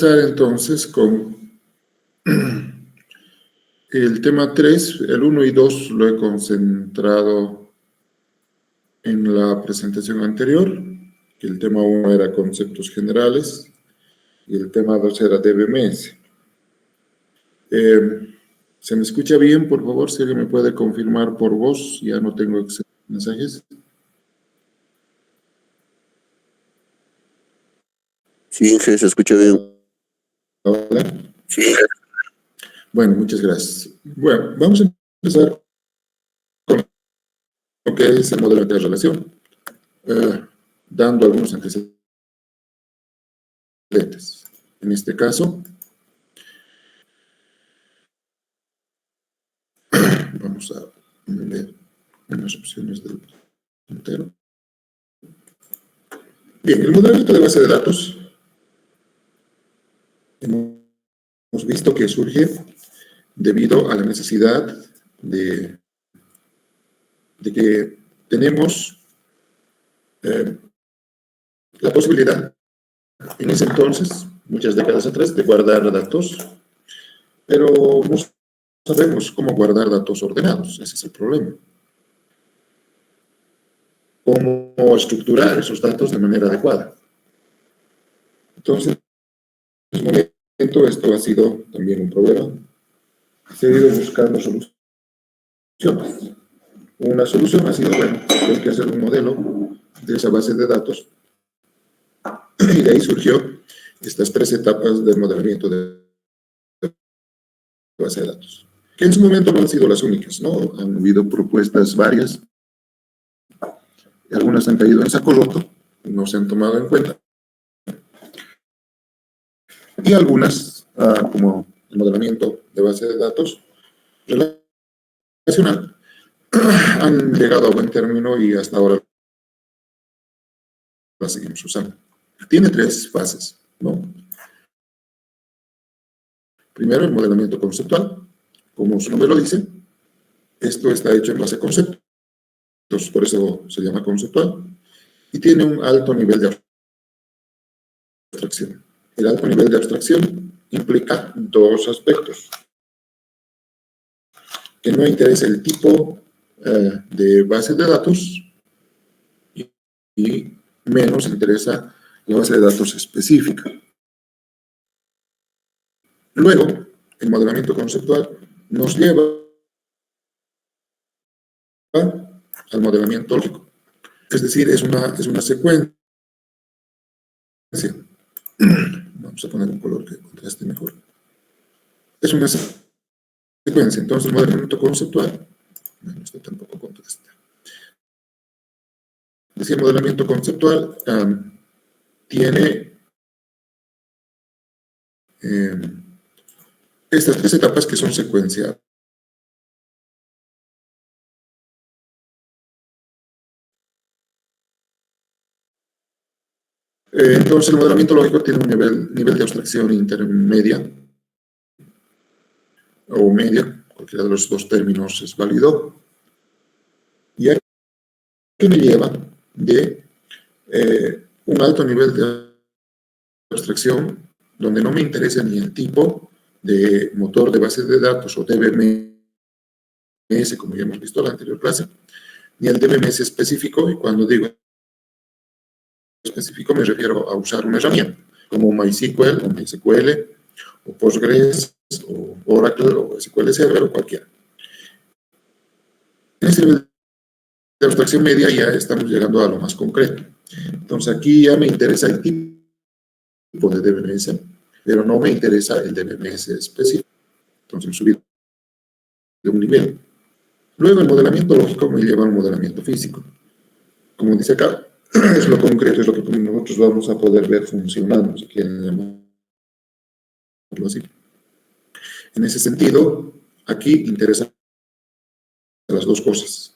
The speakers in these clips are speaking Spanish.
Empezar entonces con el tema 3, el 1 y 2 lo he concentrado en la presentación anterior, que el tema 1 era conceptos generales y el tema 2 era DBMS. ¿Se me escucha bien, por favor? Si alguien me puede confirmar por voz, ya no tengo mensajes. Sí, se escucha bien. ¿Hola? Sí. Bueno, muchas gracias. Bueno, vamos a empezar con lo que es el modelo de relación, dando algunos antecedentes. En este caso, vamos a ver unas opciones del entero. Bien, el modelamiento de base de datos hemos visto que surge debido a la necesidad de que tenemos la posibilidad, en ese entonces, muchas décadas atrás, de guardar datos, pero no sabemos cómo guardar datos ordenados. Ese es el problema. Cómo estructurar esos datos de manera adecuada. Entonces, en este momento, esto ha sido también un problema. Se ha ido buscando soluciones. Una solución ha sido, bueno, hay que hacer un modelo de esa base de datos. Y de ahí surgió estas 3 etapas del modelamiento de base de datos, que en su momento no han sido las únicas, ¿no? Han habido propuestas varias, y algunas han caído en saco roto, no se han tomado en cuenta, y algunas, como el modelamiento de base de datos relacional, han llegado a buen término y hasta ahora la seguimos usando. Tiene 3 fases, ¿no? Primero, el modelamiento conceptual. Como su nombre lo dice, esto está hecho en base a conceptos, por eso se llama conceptual, y tiene un alto nivel de abstracción. El alto nivel de abstracción implica 2 aspectos. Que no interesa el tipo de base de datos y menos interesa la base de datos específica. Luego, el modelamiento conceptual nos lleva al modelamiento lógico. Es decir, es una secuencia. Vamos a poner un color que contraste mejor. Es una secuencia. Entonces, el modelamiento conceptual, bueno, esto tampoco contrasta. Decía, el modelamiento conceptual tiene estas 3 etapas que son secuenciales. Entonces, el modelamiento lógico tiene un nivel de abstracción intermedia o media, cualquiera de los 2 términos es válido. Y aquí me lleva de un alto nivel de abstracción, donde no me interesa ni el tipo de motor de base de datos o DBMS, como ya hemos visto en la anterior clase, ni el DBMS específico, y cuando digo específico me refiero a usar una herramienta como MySQL o MySQL o Postgres o Oracle o SQL Server o cualquiera. En ese nivel de abstracción media ya estamos llegando a lo más concreto. Entonces aquí ya me interesa el tipo de DBMS, pero no me interesa el DBMS específico. Entonces subir de un nivel. Luego el modelamiento lógico me lleva al modelamiento físico. Como dice acá, es lo concreto, es lo que nosotros vamos a poder ver funcionando, si quieren llamarlo así. En ese sentido, aquí interesan las 2 cosas.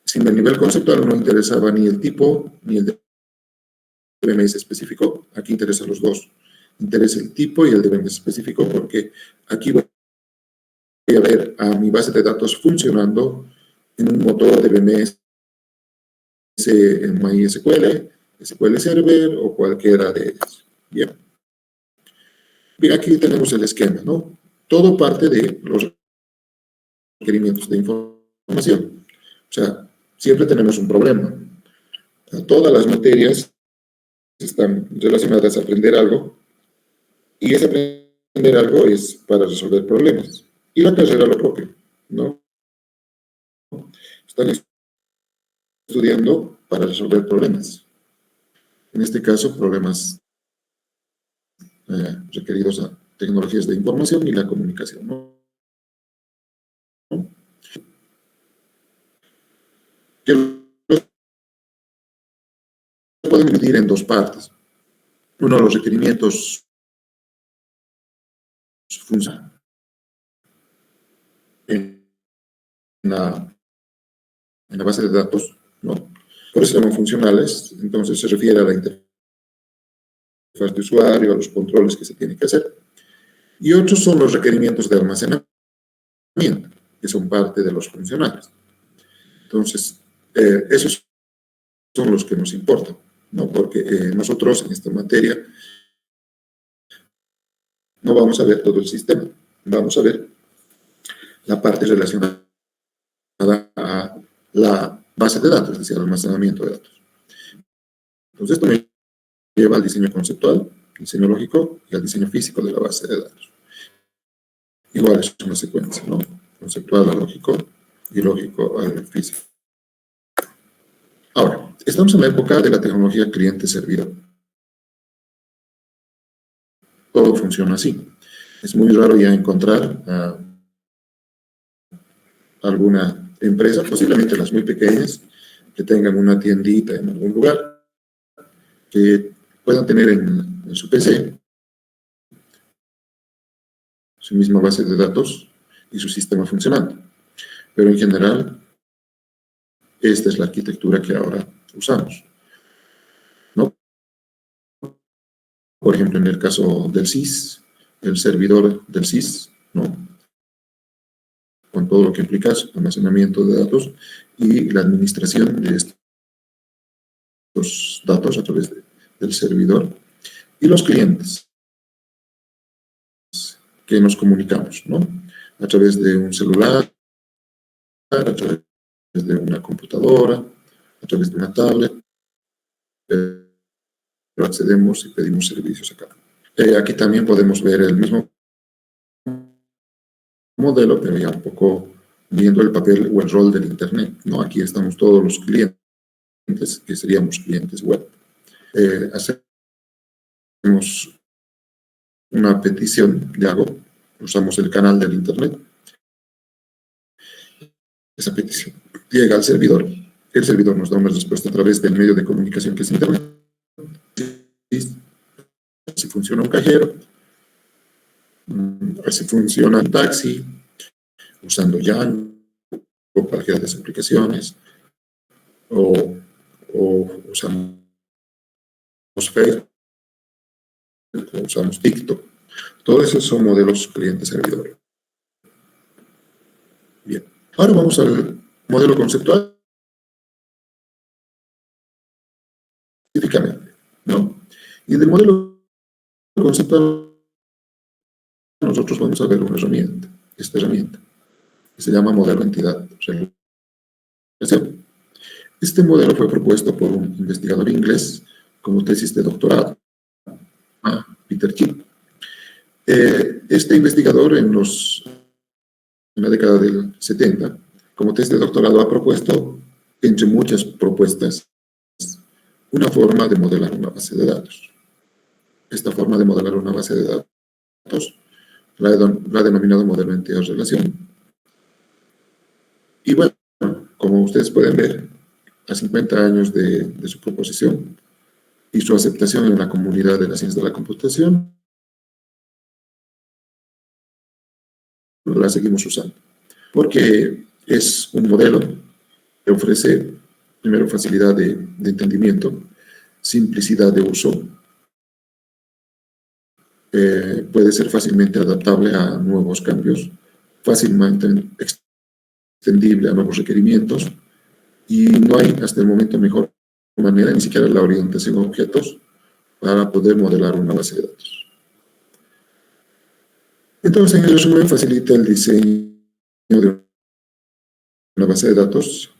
Si en el nivel conceptual no interesaba ni el tipo ni el DBMS específico, aquí interesan los 2. Interesa el tipo y el DBMS específico, porque aquí voy a ver a mi base de datos funcionando en un motor DBMS en MySQL, SQL Server o cualquiera de ellos. Bien. Bien, aquí tenemos el esquema, ¿no? Todo parte de los requerimientos de información. O sea, siempre tenemos un problema. Todas las materias están relacionadas a aprender algo, y ese aprender algo es para resolver problemas. Y la carrera lo propio, ¿no? Están estudiando para resolver problemas. En este caso, problemas requeridos a tecnologías de información y la comunicación, ¿no? Que los pueden dividir en dos partes. Uno, los requerimientos funcionales en la base de datos, ¿no? Por eso se llaman funcionales. Entonces se refiere a la interfaz de usuario, a los controles que se tienen que hacer. Y otros son los requerimientos de almacenamiento, que son parte de los funcionales. Entonces, esos son los que nos importan, ¿no? Porque nosotros en esta materia no vamos a ver todo el sistema, vamos a ver la parte relacionada a la base de datos, es decir, al almacenamiento de datos. Entonces, esto me lleva al diseño conceptual, diseño lógico y al diseño físico de la base de datos. Igual es una secuencia, ¿no? Conceptual al lógico y lógico al físico. Ahora, estamos en la época de la tecnología cliente-servidor. Todo funciona así. Es muy raro ya encontrar alguna empresa, posiblemente las muy pequeñas, que tengan una tiendita en algún lugar, que puedan tener en su PC su misma base de datos y su sistema funcionando. Pero en general, esta es la arquitectura que ahora usamos, ¿no? Por ejemplo, en el caso del SIS, el servidor del SIS, ¿no? Con todo lo que implica almacenamiento de datos y la administración de estos datos a través del servidor, y los clientes que nos comunicamos, ¿no? A través de un celular, a través de una computadora, a través de una tablet, pero accedemos y pedimos servicios acá. Aquí también podemos ver el mismo modelo, pero ya un poco viendo el papel o el rol del Internet, ¿no? Aquí estamos todos los clientes, que seríamos clientes web. Hacemos una petición de algo, usamos el canal del Internet. Esa petición llega al servidor, el servidor nos da una respuesta a través del medio de comunicación que es Internet. Si funciona un cajero, si funciona un taxi, usando Yango o cualquiera de las aplicaciones, o usamos Facebook, o usamos TikTok. Todos esos son modelos cliente-servidor. Bien, ahora vamos al modelo conceptual. Específicamente, ¿no? Y del modelo conceptual nosotros vamos a ver una herramienta, esta herramienta, que se llama modelo entidad-relación. Este modelo fue propuesto por un investigador inglés como tesis de doctorado, Peter Chip. Este investigador en la década del 70, como tesis de doctorado, ha propuesto, entre muchas propuestas, una forma de modelar una base de datos. Esta forma de modelar una base de datos la ha denominado modelo entidad-relación. Y bueno, como ustedes pueden ver, a 50 años de su proposición y su aceptación en la comunidad de la ciencia de la computación, la seguimos usando, porque es un modelo que ofrece, primero, facilidad de entendimiento, simplicidad de uso, puede ser fácilmente adaptable a nuevos cambios, fácilmente extendible a nuevos requerimientos, y no hay hasta el momento mejor manera, ni siquiera la orientación a objetos, para poder modelar una base de datos. Entonces, en el resumen facilita el diseño de una base de datos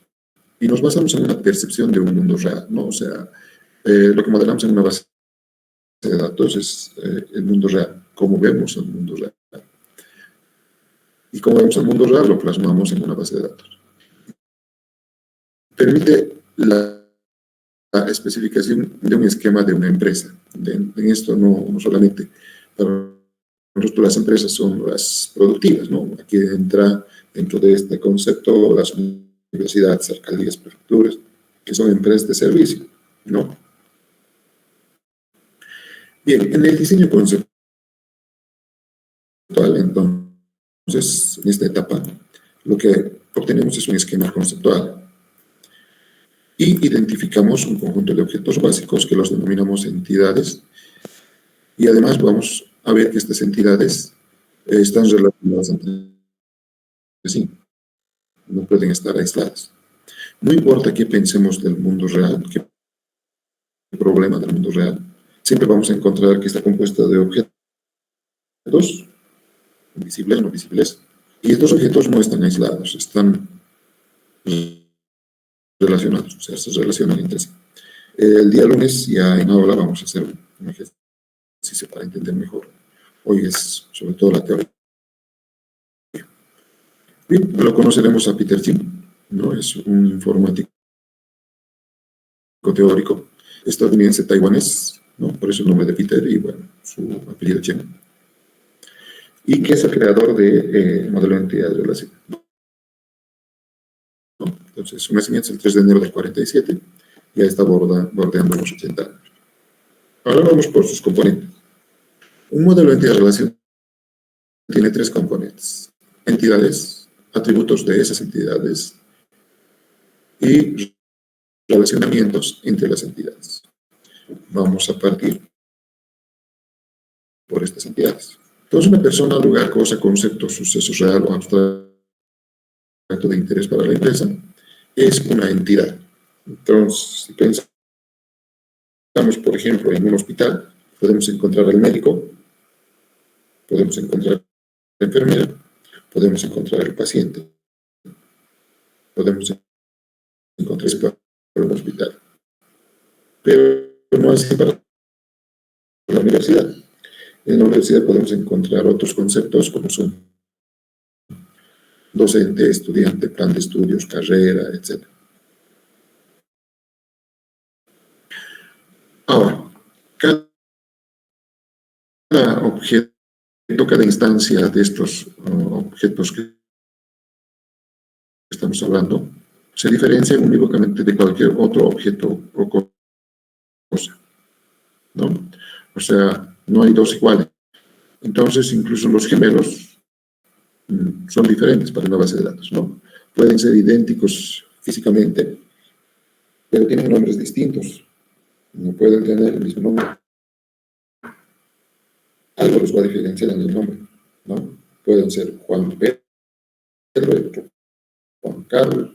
y nos basamos en una percepción de un mundo real, ¿no? O sea, lo que modelamos en una base de datos es el mundo real, cómo vemos el mundo real. Y cómo vemos el mundo real lo plasmamos en una base de datos. Permite la especificación de un esquema de una empresa. En esto no solamente para nosotros las empresas son las productivas, ¿no? Aquí entra dentro de este concepto las universidades, alcaldías, prefecturas, que son empresas de servicio, ¿no? Bien, en el diseño conceptual, entonces, en esta etapa, lo que obtenemos es un esquema conceptual y identificamos un conjunto de objetos básicos que los denominamos entidades y además vamos a ver que estas entidades están relacionadas entre sí, no pueden estar aisladas. No importa qué pensemos del mundo real, qué problema del mundo real, siempre vamos a encontrar que está compuesta de objetos visibles, no visibles, y estos objetos no están aislados, están relacionados, o sea, se relacionan entre sí. El día lunes ya en aula vamos a hacer un ejercicio para entender mejor. Hoy es sobre todo la teoría. Bien, lo conoceremos a Peter Thiel, ¿no? Es un informático teórico estadounidense taiwanés, ¿no? Por eso el nombre de Peter y, bueno, su apellido Chen. Y que es el creador de modelo de entidad de relación, ¿no? Entonces, su nacimiento es el 3 de enero del 47, ya está bordeando los 80 años. Ahora vamos por sus componentes. Un modelo de entidad de relación tiene tres componentes: entidades, atributos de esas entidades y relacionamientos entre las entidades. Vamos a partir por estas entidades. Entonces, una persona, lugar, cosa, concepto, suceso real o abstracto de interés para la empresa es una entidad. Entonces, si pensamos, por ejemplo, en un hospital, podemos encontrar al médico, podemos encontrar la enfermera, podemos encontrar al paciente, podemos encontrar para un hospital. Pero no así para la universidad. En la universidad podemos encontrar otros conceptos como son docente, estudiante, plan de estudios, carrera, etc. Ahora, cada objeto, cada instancia de estos objetos que estamos hablando se diferencia unívocamente de cualquier otro objeto o cosa, ¿no? O sea, no hay dos iguales. Entonces, incluso los gemelos son diferentes para una base de datos, ¿no? Pueden ser idénticos físicamente, pero tienen nombres distintos. No pueden tener el mismo nombre. Algo los va a diferenciar en el nombre, ¿no? Pueden ser Juan Pedro y otro Juan Carlos,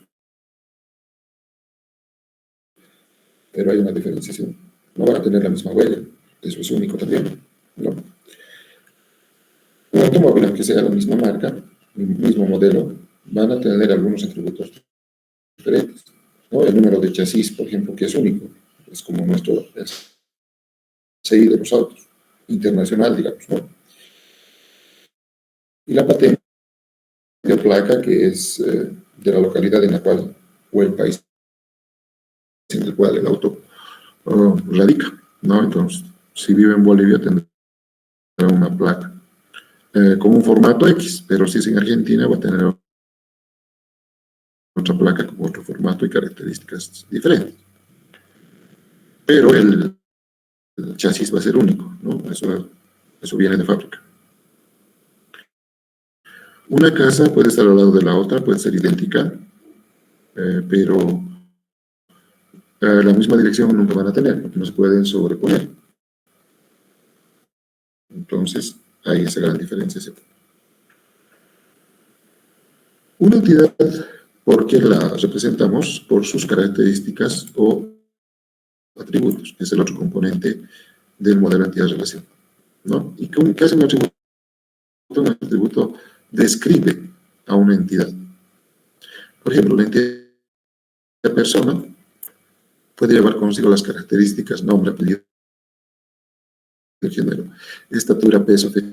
pero hay una diferenciación. No van a tener la misma huella, eso es único también, ¿no? Un automóvil, aunque sea la misma marca, el mismo modelo, van a tener algunos atributos diferentes, ¿no? El número de chasis, por ejemplo, que es único, es como nuestro CI de los autos, internacional, digamos, ¿no? Y la patente de placa, que es de la localidad en la cual, o el país en el cual el auto radica, ¿no? Entonces, si vive en Bolivia, tendrá una placa con un formato X, pero si es en Argentina, va a tener otra placa con otro formato y características diferentes. Pero el chasis va a ser único, ¿no? Eso viene de fábrica. Una casa puede estar al lado de la otra, puede ser idéntica, pero la misma dirección nunca van a tener, porque no se pueden sobreponer. Entonces, hay esa gran diferenciación. Una entidad, ¿por qué la representamos? Por sus características o atributos, que es el otro componente del modelo de entidad-relación, ¿no? ¿Y qué hace un atributo? describe a una entidad. Por ejemplo, la entidad persona puede llevar consigo las características nombre, apellido, género, estatura, peso, fecha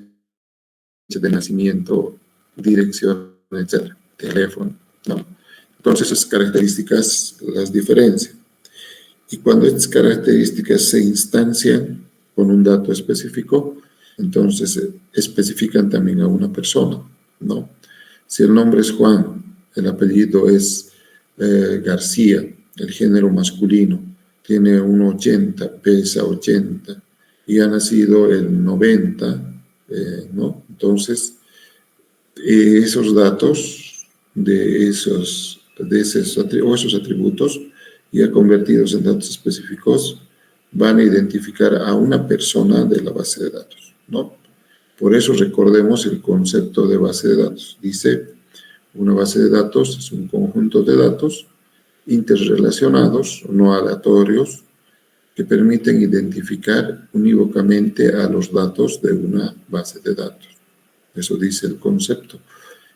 de nacimiento, dirección, etcétera, teléfono, ¿no? Entonces esas características las diferencian. Y cuando estas características se instancian con un dato específico, entonces especifican también a una persona, ¿no? Si el nombre es Juan, el apellido es García, el género masculino, tiene 1,80, pesa 80 y ha nacido el 90, ¿no? Entonces, esos datos de esos atributos ya convertidos en datos específicos van a identificar a una persona de la base de datos, ¿no? Por eso recordemos el concepto de base de datos. Dice, una base de datos es un conjunto de datos interrelacionados, no aleatorios, que permiten identificar unívocamente a los datos de una base de datos. Eso dice el concepto.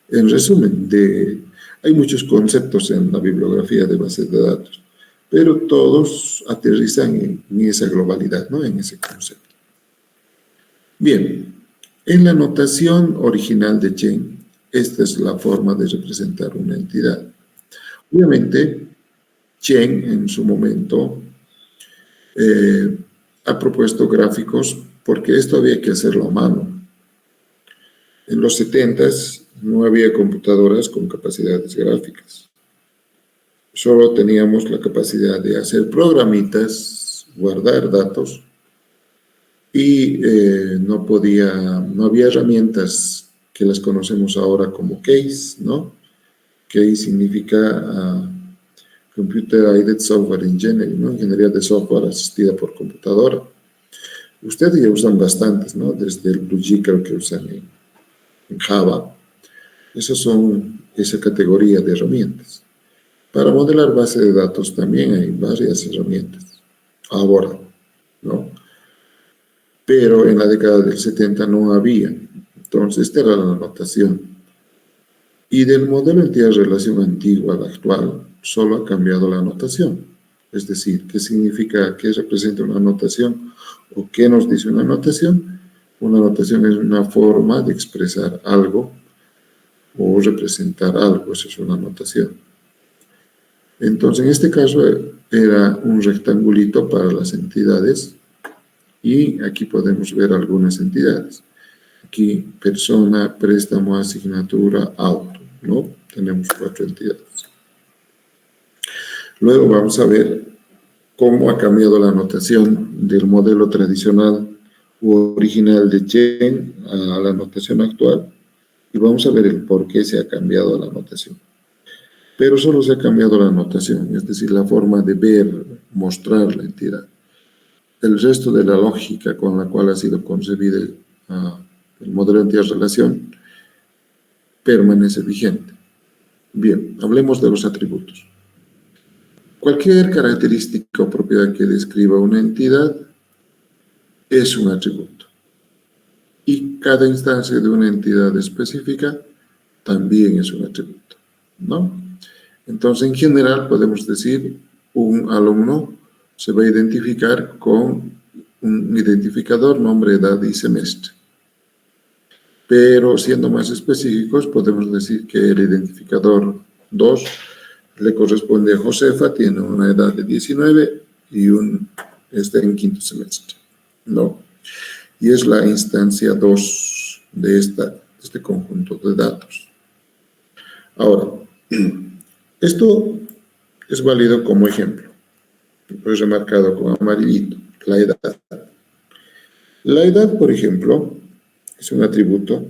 En resumen, hay muchos conceptos en la bibliografía de bases de datos, pero todos aterrizan en esa globalidad, ¿no? En ese concepto. Bien, en la notación original de Chen, esta es la forma de representar una entidad. Obviamente, Chen en su momento ha propuesto gráficos porque esto había que hacerlo a mano. En los 70s no había computadoras con capacidades gráficas. Solo teníamos la capacidad de hacer programitas, guardar datos y no había herramientas que las conocemos ahora como CASE, ¿no? CASE significa Computer Aided Software Engineering, ¿no? Ingeniería de software asistida por computadora. Ustedes ya usan bastantes, ¿no? Desde el BlueG creo que usan en Java. Esas son esa categoría de herramientas. Para modelar base de datos también hay varias herramientas. Ahora, ¿no? Pero en la década del 70 no había. Entonces, esta era la notación. Y del modelo entidad-relación antiguo al actual, solo ha cambiado la notación. Es decir, ¿qué significa, qué representa una notación o qué nos dice una notación? Una notación es una forma de expresar algo o representar algo, eso es una notación. Entonces, en este caso era un rectangulito para las entidades y aquí podemos ver algunas entidades. Aquí, persona, préstamo, asignatura, auto, ¿no? Tenemos 4 entidades. Luego vamos a ver cómo ha cambiado la notación del modelo tradicional u original de Chen a la notación actual y vamos a ver el por qué se ha cambiado la notación. Pero solo se ha cambiado la notación, es decir, la forma de ver, mostrar la entidad. El resto de la lógica con la cual ha sido concebido el modelo de entidad-relación permanece vigente. Bien, hablemos de los atributos. Cualquier característica o propiedad que describa una entidad es un atributo. Y cada instancia de una entidad específica también es un atributo, ¿no? Entonces, en general, podemos decir, un alumno se va a identificar con un identificador, nombre, edad y semestre. Pero siendo más específicos, podemos decir que el identificador 2 le corresponde a Josefa, tiene una edad de 19 y está en 5º semestre, ¿no? Y es la instancia 2 de este conjunto de datos. Ahora, esto es válido como ejemplo. Lo he remarcado con amarillito, la edad. La edad, por ejemplo, es un atributo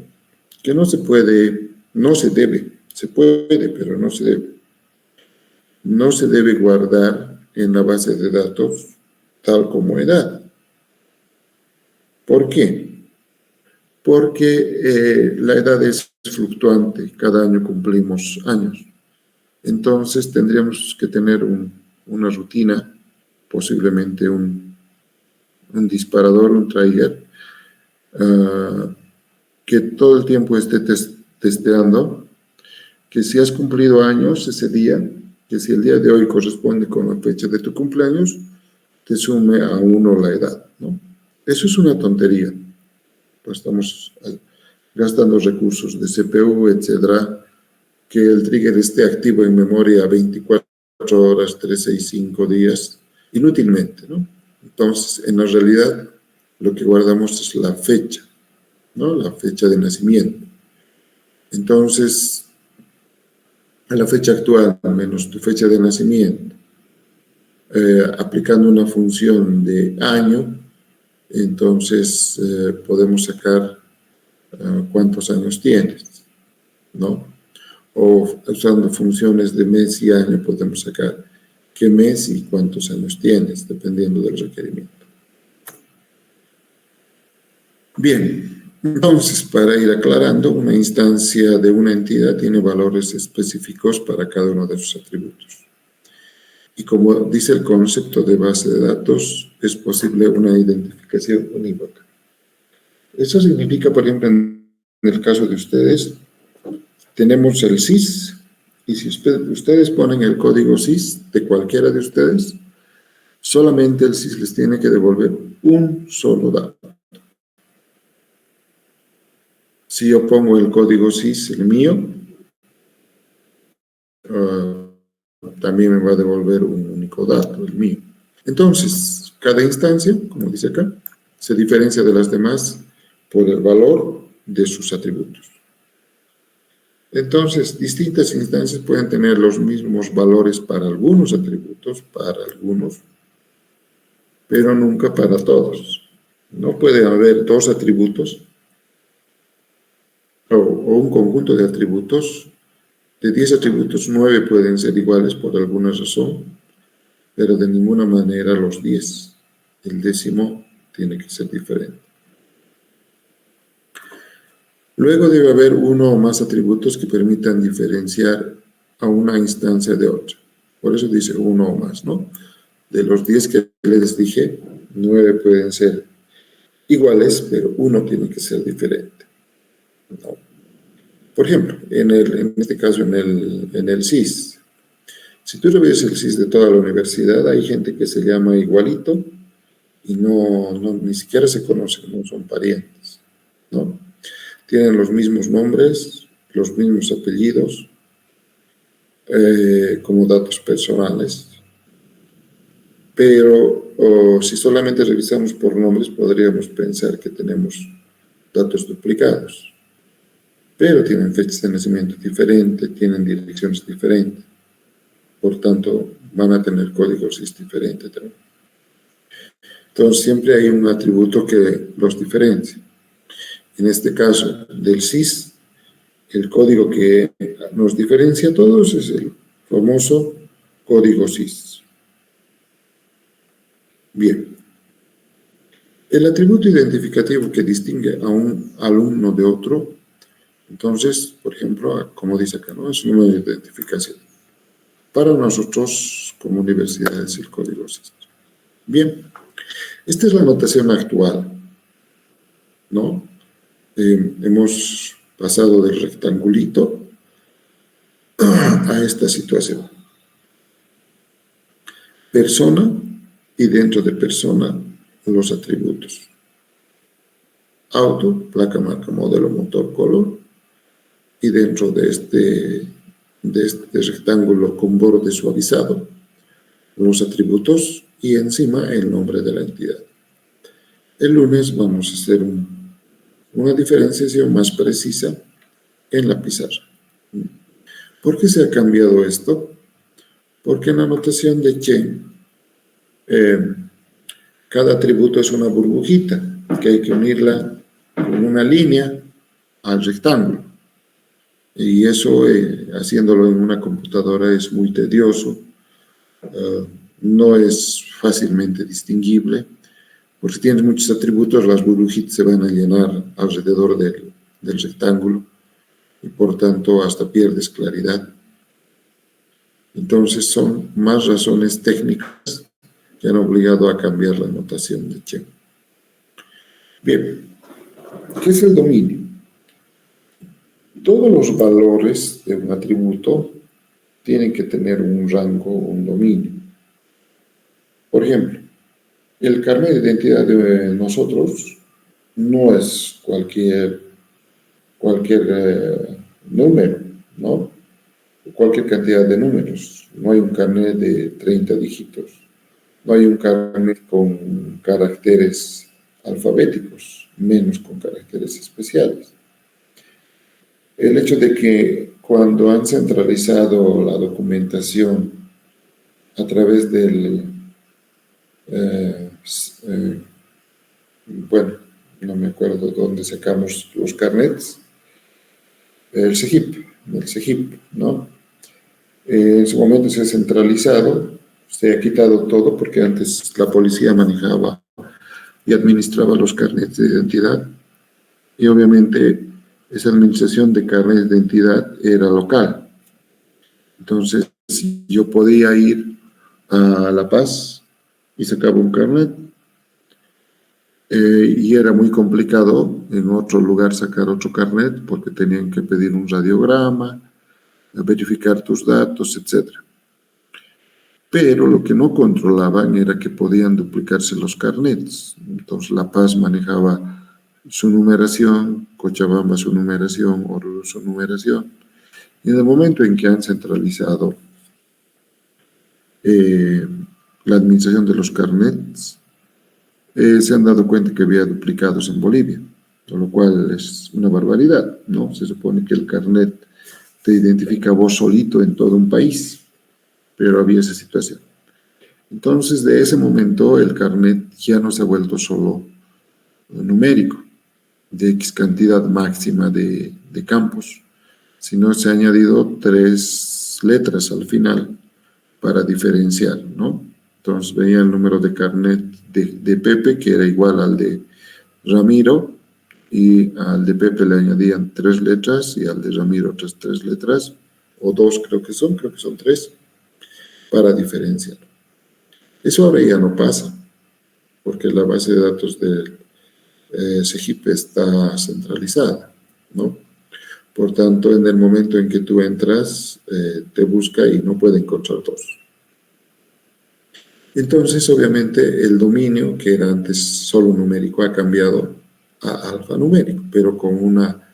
que no se debe, se puede, pero no se debe. No se debe guardar en la base de datos tal como edad. ¿Por qué? Porque la edad es fluctuante, cada año cumplimos años. Entonces tendríamos que tener una rutina, posiblemente un disparador, un trigger, que todo el tiempo esté testeando, que si has cumplido años ese día, que si el día de hoy corresponde con la fecha de tu cumpleaños, te sume a 1 la edad, ¿no? Eso es una tontería. Pues estamos gastando recursos de CPU, etcétera, que el trigger esté activo en memoria 24 horas, 365 días, inútilmente, ¿no? Entonces, en la realidad, lo que guardamos es la fecha, ¿no? La fecha de nacimiento. Entonces, a la fecha actual, al menos tu fecha de nacimiento, aplicando una función de año, entonces podemos sacar cuántos años tienes, ¿no? O usando funciones de mes y año podemos sacar qué mes y cuántos años tienes, dependiendo del requerimiento. Bien, entonces, para ir aclarando, una instancia de una entidad tiene valores específicos para cada uno de sus atributos. Y como dice el concepto de base de datos, es posible una identificación unívoca. Eso significa, por ejemplo, en el caso de ustedes, tenemos el SIS, y si ustedes ponen el código SIS de cualquiera de ustedes, solamente el SIS les tiene que devolver un solo dato. Si yo pongo el código SIS, el mío, también me va a devolver un único dato, el mío. Entonces, cada instancia, como dice acá, se diferencia de las demás por el valor de sus atributos. Entonces, distintas instancias pueden tener los mismos valores para algunos atributos, para algunos, pero nunca para todos. No puede haber 2 atributos o un conjunto de atributos. De 10 atributos, 9 pueden ser iguales por alguna razón, pero de ninguna manera los 10. El 10º tiene que ser diferente. Luego debe haber 1 o más atributos que permitan diferenciar a una instancia de otra. Por eso dice 1 o más, ¿no? De los 10 que les dije, 9 pueden ser iguales, pero 1 tiene que ser diferente, ¿no? Por ejemplo, en este caso, en el SIS, si tú revisas el SIS de toda la universidad, hay gente que se llama igualito y ni siquiera se conocen, no son parientes, ¿no? Tienen los mismos nombres, los mismos apellidos, como datos personales, pero si solamente revisamos por nombres, podríamos pensar que tenemos datos duplicados. Pero tienen fechas de nacimiento diferentes, tienen direcciones diferentes, por tanto van a tener códigos SIS diferentes también. Entonces siempre hay un atributo que los diferencia. En este caso del SIS, el código que nos diferencia a todos es el famoso código SIS. Bien. El atributo identificativo que distingue a un alumno de otro, entonces, por ejemplo, como dice acá, ¿no? Es un número de identificación. Para nosotros, como universidad, es el código SIS. Bien, esta es la notación actual, ¿no? Hemos pasado del rectangulito a esta situación. Persona y dentro de persona los atributos. Auto, placa, marca, modelo, motor, color. Y dentro de este rectángulo con borde suavizado, los atributos y encima el nombre de la entidad. El lunes vamos a hacer una diferenciación más precisa en la pizarra. ¿Por qué se ha cambiado esto? Porque en la notación de Chen, cada atributo es una burbujita que hay que unirla con una línea al rectángulo. Y eso, haciéndolo en una computadora, es muy tedioso, no es fácilmente distinguible, porque si tienes muchos atributos, las burbujitas se van a llenar alrededor del rectángulo y por tanto hasta pierdes claridad. Entonces son más razones técnicas que han obligado a cambiar la notación de Chen. Bien, ¿qué es el dominio? todos los valores de un atributo tienen que tener un rango, un dominio. Por ejemplo, el carnet de identidad de nosotros no es cualquier número, ¿no? Cualquier cantidad de números. No hay un carnet de 30 dígitos. No hay un carnet con caracteres alfabéticos, menos con caracteres especiales. El hecho de que cuando han centralizado la documentación a través del, bueno, no me acuerdo dónde sacamos los carnets, el CEGIP, ¿no? En su momento se ha centralizado, se ha quitado todo porque antes la policía manejaba y administraba los carnets de identidad y obviamente esa administración de carnets de identidad era local. Entonces yo podía ir a La Paz y sacaba un carnet y era muy complicado en otro lugar sacar otro carnet porque tenían que pedir un radiograma, verificar tus datos, etc. Pero lo que no controlaban era que podían duplicarse los carnets. Entonces La Paz manejaba su numeración, Cochabamba su numeración, Oruro su numeración. Y en el momento en que han centralizado la administración de los carnets, se han dado cuenta que había duplicados en Bolivia, lo cual es una barbaridad, ¿no? Se supone que el carnet te identifica vos solito en todo un país, pero había esa situación. Entonces, de ese momento, el carnet ya no se ha vuelto solo numérico, de X cantidad máxima de campos, sino se ha añadido 3 letras al final para diferenciar, ¿no? Entonces veía el número de carnet de Pepe, que era igual al de Ramiro, y al de Pepe le añadían 3 letras y al de Ramiro otras 3 letras, o 2 creo que son 3, para diferenciar. Eso ahora ya no pasa, porque la base de datos del CEGIP está centralizada, ¿no? Por tanto, en el momento en que tú entras, te busca y no puede encontrar 2. Entonces, obviamente, el dominio, que era antes solo numérico, ha cambiado a alfanumérico, pero con una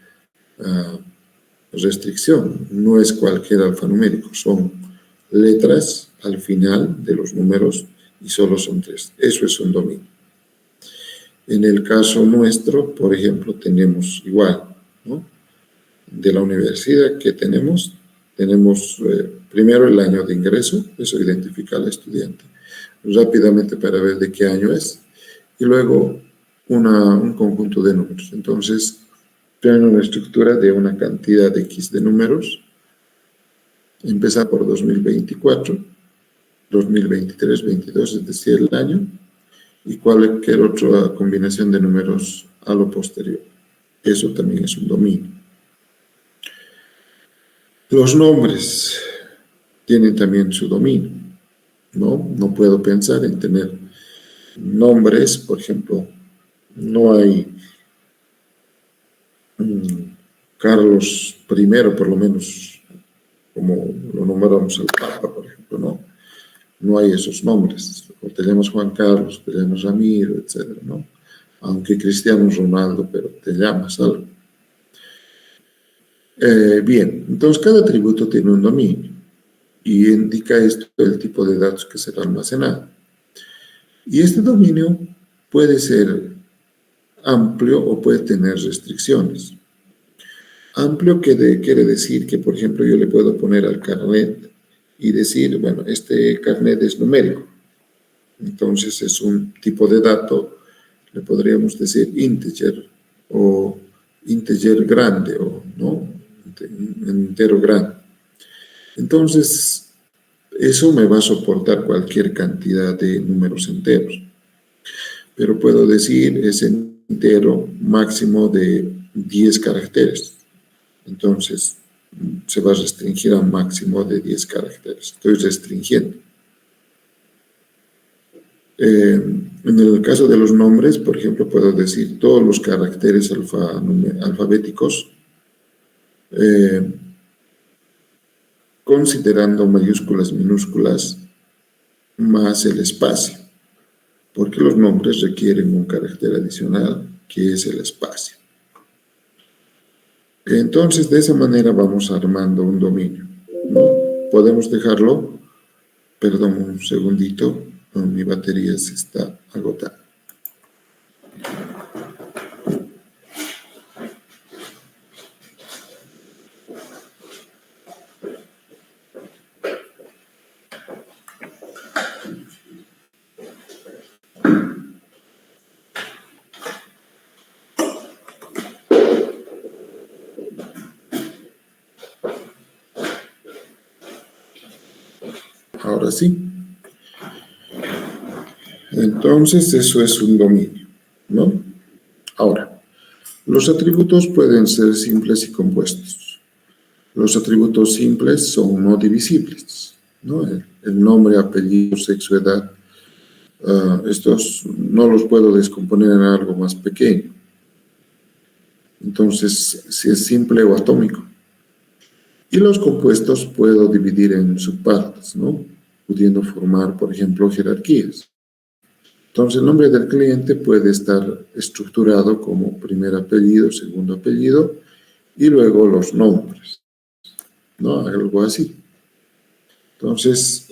restricción. No es cualquier alfanumérico, son letras al final de los números y solo son 3. Eso es un dominio. En el caso nuestro, por ejemplo, tenemos igual, ¿no? De la universidad que tenemos primero el año de ingreso, eso identifica al estudiante rápidamente para ver de qué año es, y luego un conjunto de números. Entonces, tienen una estructura de una cantidad de X de números, empieza por 2024, 2023, 22, es decir, el año, y cualquier otra combinación de números a lo posterior. Eso también es un dominio. Los nombres tienen también su dominio, ¿no? No puedo pensar en tener nombres, por ejemplo, no hay Carlos I, por lo menos, como lo nombramos al Papa, por ejemplo, ¿no? No hay esos nombres. O tenemos Juan Carlos, tenemos Ramiro, etcétera, ¿no? Aunque Cristiano Ronaldo, pero te llamas algo. Bien, entonces cada atributo tiene un dominio y indica esto el tipo de datos que será almacenado. Y este dominio puede ser amplio o puede tener restricciones. Amplio quiere decir que, por ejemplo, yo le puedo poner al carnet y decir, bueno, este carnet es numérico. Entonces es un tipo de dato, le podríamos decir integer o integer grande o no, entero grande. Entonces, eso me va a soportar cualquier cantidad de números enteros. Pero puedo decir es entero máximo de 10 caracteres. Entonces, se va a restringir a un máximo de 10 caracteres. Estoy restringiendo. En el caso de los nombres, por ejemplo, puedo decir todos los caracteres alfabéticos considerando mayúsculas, minúsculas, más el espacio, porque los nombres requieren un carácter adicional, que es el espacio. Entonces, de esa manera vamos armando un dominio, ¿no? Podemos dejarlo, perdón, un segundito, mi batería se está agotada. Ahora sí. Entonces, eso es un dominio, ¿no? Ahora, los atributos pueden ser simples y compuestos. Los atributos simples son no divisibles, ¿no? El nombre, apellido, sexo, edad. Estos no los puedo descomponer en algo más pequeño. Entonces, si es simple o atómico. Y los compuestos puedo dividir en subpartes, ¿no? Pudiendo formar, por ejemplo, jerarquías. Entonces, el nombre del cliente puede estar estructurado como primer apellido, segundo apellido, y luego los nombres, ¿no? Algo así. Entonces,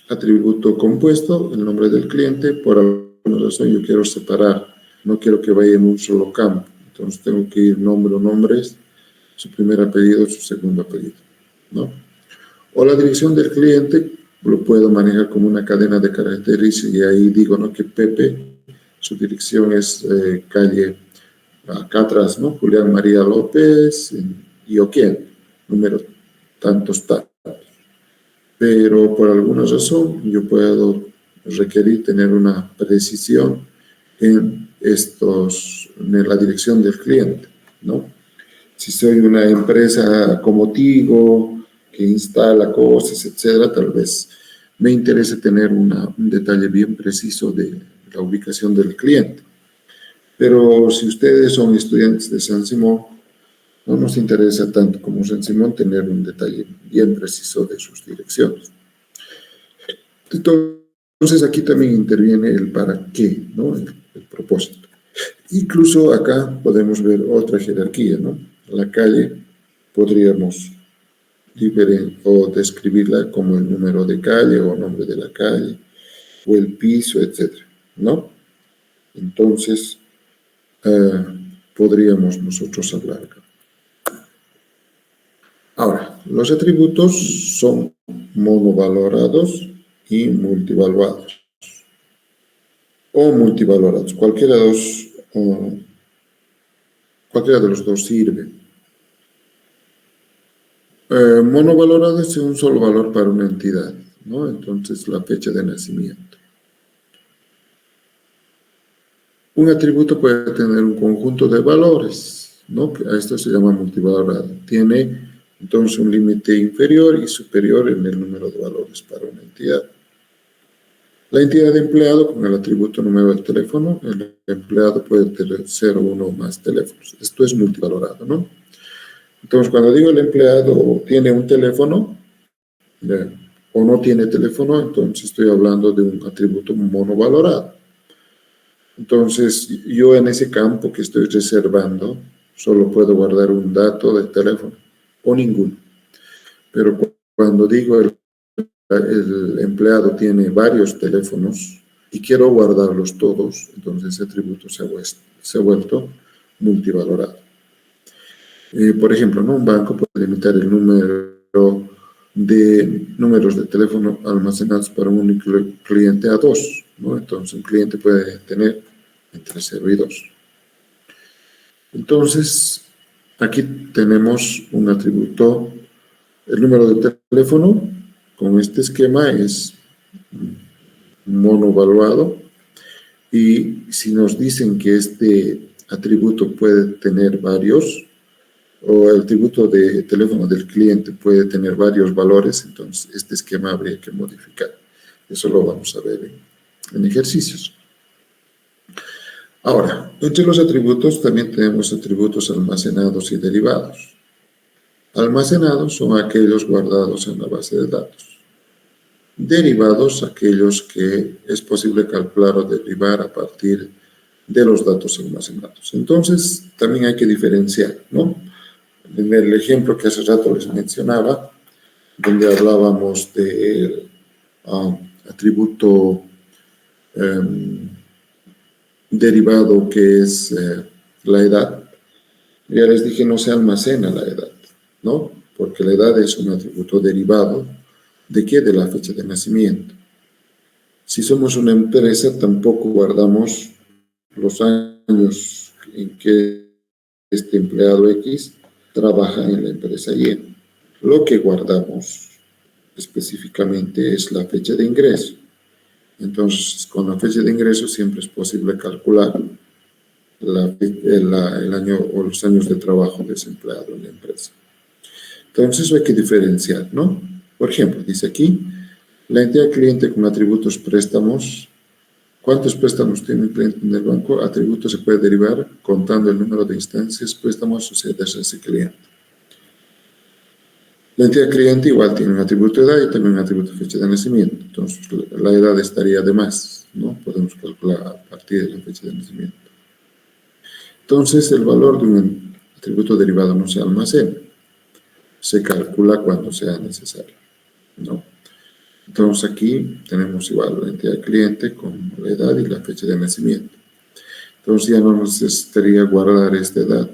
atributo compuesto, el nombre del cliente, por alguna razón yo quiero separar, no quiero que vaya en un solo campo. Entonces, tengo que ir nombre o nombres, su primer apellido, su segundo apellido, ¿no? O la dirección del cliente lo puedo manejar como una cadena de caracteres y ahí digo, ¿no? Que Pepe, su dirección es calle acá atrás, ¿no? Julián María López y Oquien, número tantos. Pero por alguna razón yo puedo requerir tener una precisión en la dirección del cliente, ¿no? Si soy una empresa como Tigo, que instala cosas, etcétera, tal vez me interese tener un detalle bien preciso de la ubicación del cliente. Pero si ustedes son estudiantes de San Simón, no nos interesa tanto como San Simón tener un detalle bien preciso de sus direcciones. Entonces aquí también interviene el para qué, ¿no? El propósito. Incluso acá podemos ver otra jerarquía, ¿no? La calle podríamos o describirla como el número de calle o nombre de la calle o el piso, etcétera, ¿no? Entonces, podríamos nosotros hablar acá. Ahora, los atributos son monovalorados y multivaluados. O multivalorados, cualquiera de los dos sirve. Monovalorado es un solo valor para una entidad, ¿no? Entonces, la fecha de nacimiento. Un atributo puede tener un conjunto de valores, ¿no? A esto se llama multivalorado. Tiene entonces un límite inferior y superior en el número de valores para una entidad. La entidad de empleado con el atributo número del teléfono, el empleado puede tener 0, 1 o más teléfonos. Esto es multivalorado, ¿no? Entonces, cuando digo el empleado tiene un teléfono o no tiene teléfono, entonces estoy hablando de un atributo monovalorado. Entonces, yo en ese campo que estoy reservando, solo puedo guardar un dato de teléfono o ninguno. Pero cuando digo el empleado tiene varios teléfonos y quiero guardarlos todos, entonces ese atributo se ha vuelto multivalorado. Por ejemplo, ¿no? Un banco puede limitar el número de números de teléfono almacenados para un único cliente a 2, ¿no? Entonces, un cliente puede tener entre 0 y 2. Entonces, aquí tenemos un atributo, el número de teléfono, con este esquema es monovaluado, y si nos dicen que este atributo puede tener varios, o el atributo de teléfono del cliente puede tener varios valores, entonces este esquema habría que modificar. Eso lo vamos a ver en ejercicios. Ahora, entre los atributos también tenemos atributos almacenados y derivados. Almacenados son aquellos guardados en la base de datos. Derivados, aquellos que es posible calcular o derivar a partir de los datos almacenados. Entonces, también hay que diferenciar, ¿no? En el ejemplo que hace rato les mencionaba, donde hablábamos de atributo derivado que es la edad, ya les dije no se almacena la edad, ¿no? Porque la edad es un atributo derivado ¿de qué? De la fecha de nacimiento. Si somos una empresa, tampoco guardamos los años en que este empleado X trabaja en la empresa Y. Lo que guardamos específicamente es la fecha de ingreso. Entonces, con la fecha de ingreso siempre es posible calcular el año o los años de trabajo de ese empleado en la empresa. Entonces, eso hay que diferenciar, ¿no? Por ejemplo, dice aquí, la entidad cliente con atributos préstamos. ¿Cuántos préstamos tiene el cliente en el banco? Atributo se puede derivar contando el número de instancias, préstamos sucedidas a ese cliente. La entidad cliente igual tiene un atributo de edad y también un atributo de fecha de nacimiento. Entonces, la edad estaría de más, ¿no? Podemos calcular a partir de la fecha de nacimiento. Entonces, el valor de un atributo derivado no se almacena. Se calcula cuando sea necesario, ¿no? Entonces, aquí tenemos igual la entidad cliente con la edad y la fecha de nacimiento. Entonces, ya no necesitaría guardar esta edad,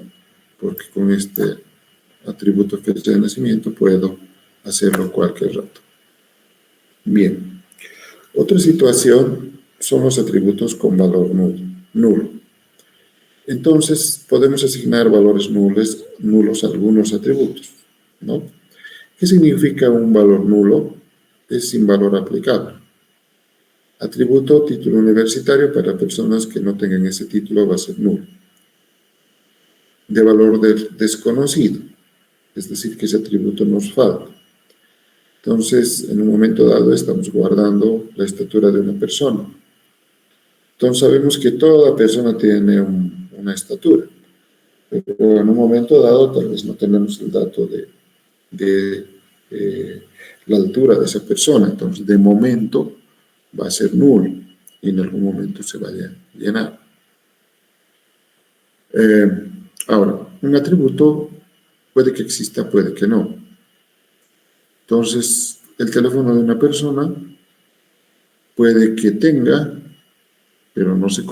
porque con este atributo fecha de nacimiento puedo hacerlo cualquier rato. Bien. Otra situación son los atributos con valor nulo. Entonces, podemos asignar valores nulos a algunos atributos, ¿no? ¿Qué significa un valor nulo? Es sin valor aplicable. Atributo título universitario para personas que no tengan ese título va a ser nulo. De valor desconocido, es decir, que ese atributo nos falta. Entonces, en un momento dado estamos guardando la estatura de una persona. Entonces, sabemos que toda persona tiene una estatura, pero en un momento dado tal vez no tenemos el dato de la altura de esa persona. Entonces, de momento va a ser nulo y en algún momento se va a llenar. Ahora, un atributo puede que exista, puede que no. Entonces, el teléfono de una persona puede que tenga, pero no se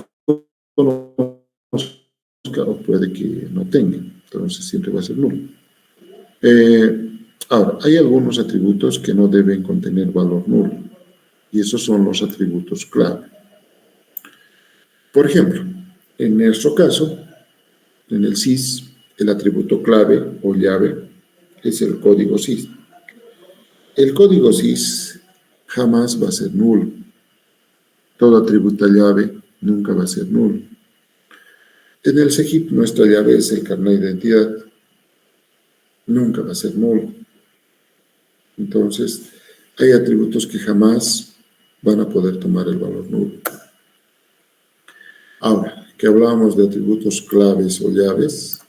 conozca, o puede que no tenga. Entonces, siempre va a ser nulo. Ahora, hay algunos atributos que no deben contener valor nulo, y esos son los atributos clave. Por ejemplo, en nuestro caso, en el SIS, el atributo clave o llave es el código SIS. El código SIS jamás va a ser nulo. Todo atributo llave nunca va a ser nulo. En el SEGIP, nuestra llave es el carnet de identidad. Nunca va a ser nulo. Entonces, hay atributos que jamás van a poder tomar el valor nulo. Ahora, que hablábamos de atributos claves o llaves,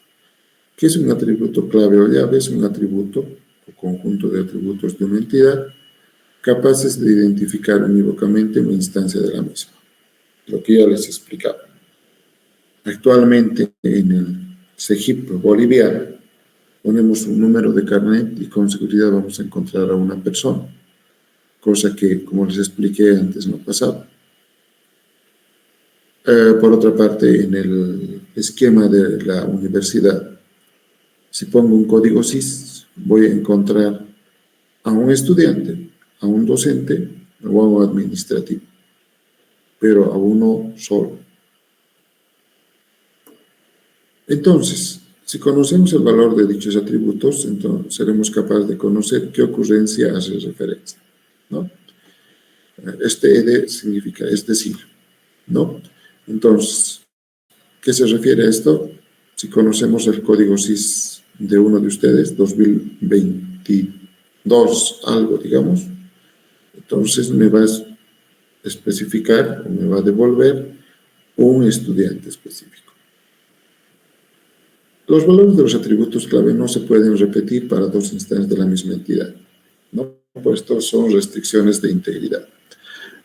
¿qué es un atributo clave o llave? Es un atributo o conjunto de atributos de una entidad capaces de identificar unívocamente una instancia de la misma. Lo que ya les explicaba. Actualmente en el SEGIP boliviano ponemos un número de carnet y con seguridad vamos a encontrar a una persona, cosa que, como les expliqué antes, no pasaba. Por otra parte, en el esquema de la universidad, si pongo un código SIS, voy a encontrar a un estudiante, a un docente o a un administrativo, pero a uno solo. Entonces, si conocemos el valor de dichos atributos, entonces seremos capaces de conocer qué ocurrencia hace referencia, ¿no? Este ED significa es decir, ¿no? Entonces, ¿qué se refiere a esto? Si conocemos el código SIS de uno de ustedes, 2022 algo, digamos, entonces me va a especificar o me va a devolver un estudiante específico. Los valores de los atributos clave no se pueden repetir para dos instancias de la misma entidad, ¿no? Pues estos son restricciones de integridad.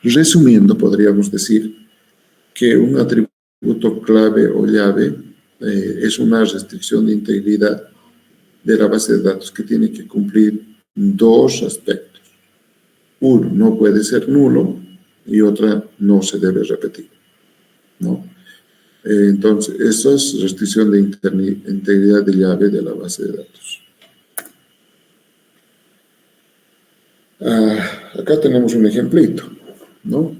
Resumiendo, podríamos decir que un atributo clave o llave es una restricción de integridad de la base de datos que tiene que cumplir dos aspectos. Uno, no puede ser nulo, y otra, no se debe repetir, ¿no? Entonces, eso es restricción de integridad de llave de la base de datos. Acá tenemos un ejemplito, ¿no?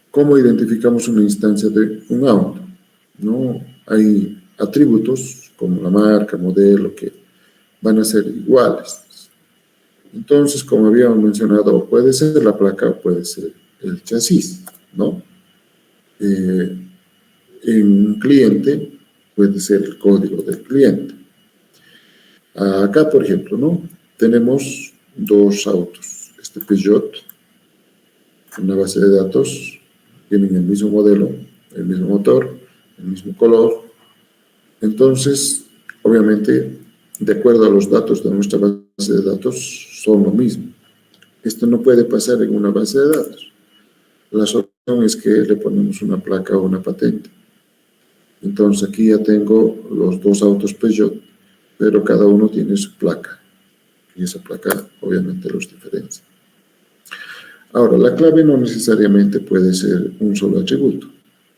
¿Cómo identificamos una instancia de un auto? ¿No? Hay atributos como la marca, modelo, que van a ser iguales. Entonces, como habíamos mencionado, puede ser la placa o puede ser el chasis, ¿no? En un cliente puede ser el código del cliente. Acá, por ejemplo, ¿no? Tenemos dos autos. Este Peugeot, una base de datos, tienen el mismo modelo, el mismo motor, el mismo color. Entonces, obviamente, de acuerdo a los datos de nuestra base de datos, son lo mismo. Esto no puede pasar en una base de datos. La solución es que le ponemos una placa o una patente. Entonces, aquí ya tengo los dos autos Peugeot, pero cada uno tiene su placa. Y esa placa, obviamente, los diferencia. Ahora, la clave no necesariamente puede ser un solo atributo.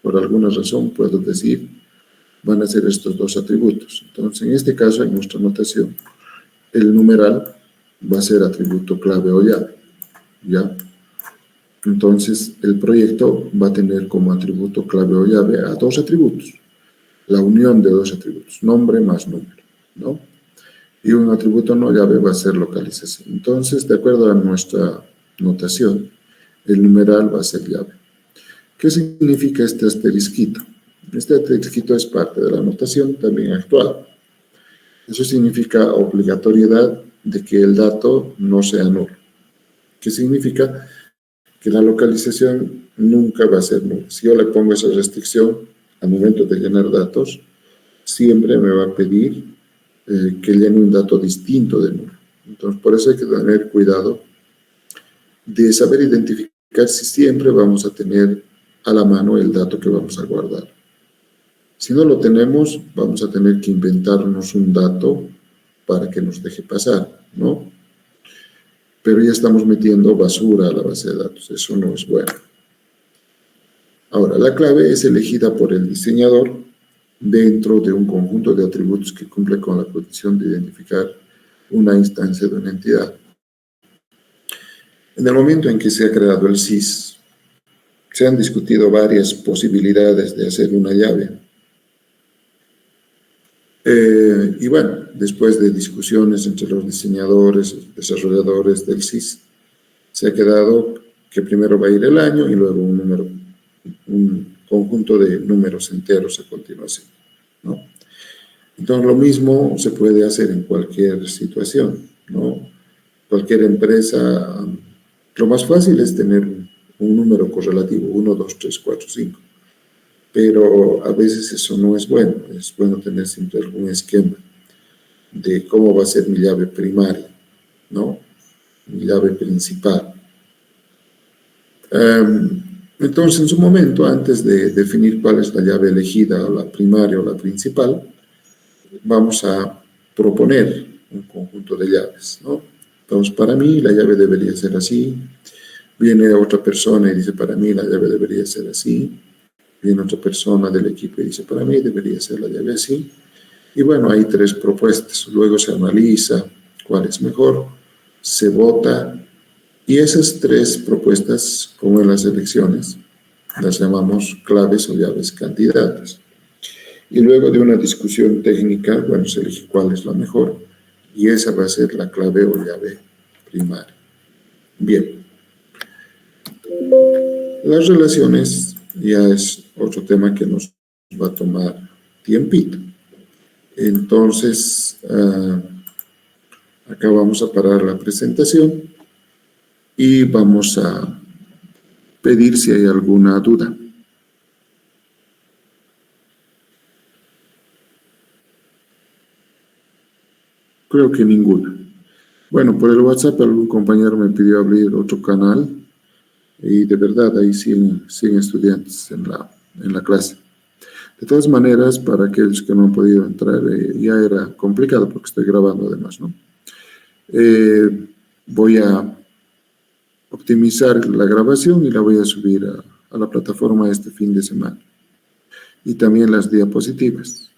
Por alguna razón, puedo decir, van a ser estos dos atributos. Entonces, en este caso, en nuestra notación, el numeral va a ser atributo clave o llave, ¿ya? Entonces, el proyecto va a tener como atributo clave o llave a dos atributos, la unión de dos atributos, nombre más número, ¿no? Y un atributo no llave va a ser localización. Entonces, de acuerdo a nuestra notación, el numeral va a ser llave. ¿Qué significa este asterisquito? Este asterisquito es parte de la notación también actual. Eso significa obligatoriedad de que el dato no sea nulo. ¿Qué significa? Que la localización nunca va a ser nula. Si yo le pongo esa restricción al momento de llenar datos, siempre me va a pedir que llene un dato distinto de nulo. Entonces, por eso hay que tener cuidado de saber identificar si siempre vamos a tener a la mano el dato que vamos a guardar. Si no lo tenemos, vamos a tener que inventarnos un dato para que nos deje pasar, ¿no? Pero ya estamos metiendo basura a la base de datos, eso no es bueno. Ahora, la clave es elegida por el diseñador dentro de un conjunto de atributos que cumple con la condición de identificar una instancia de una entidad. En el momento en que se ha creado el SIS, se han discutido varias posibilidades de hacer una llave. Y bueno, después de discusiones entre los diseñadores, desarrolladores del SIS, se ha quedado que primero va a ir el año y luego un conjunto de números enteros a continuación, ¿no? Entonces, lo mismo se puede hacer en cualquier situación, ¿no? Cualquier empresa, lo más fácil es tener un número correlativo, 1, 2, 3, 4, 5. Pero a veces eso no es bueno. Es bueno tener siempre algún esquema de cómo va a ser mi llave primaria, ¿no? Mi llave principal. Entonces, en su momento, antes de definir cuál es la llave elegida, o la primaria o la principal, vamos a proponer un conjunto de llaves, ¿no? Entonces, para mí la llave debería ser así. Viene otra persona y dice, para mí la llave debería ser así. Viene otra persona del equipo y dice, para mí debería ser la llave así. Y bueno, hay tres propuestas. Luego se analiza cuál es mejor, se vota, y esas tres propuestas, como en las elecciones, las llamamos claves o llaves candidatas. Y luego de una discusión técnica, bueno, se elige cuál es la mejor, y esa va a ser la clave o llave primaria. Bien. Las relaciones ya es otro tema que nos va a tomar tiempito. Entonces, acá vamos a parar la presentación y vamos a pedir si hay alguna duda. Creo que ninguna. Bueno, por el WhatsApp algún compañero me pidió abrir otro canal y de verdad hay 100 estudiantes en la clase. De todas maneras, para aquellos que no han podido entrar, ya era complicado porque estoy grabando además, ¿no? Voy a optimizar la grabación y la voy a subir a la plataforma este fin de semana. Y también las diapositivas.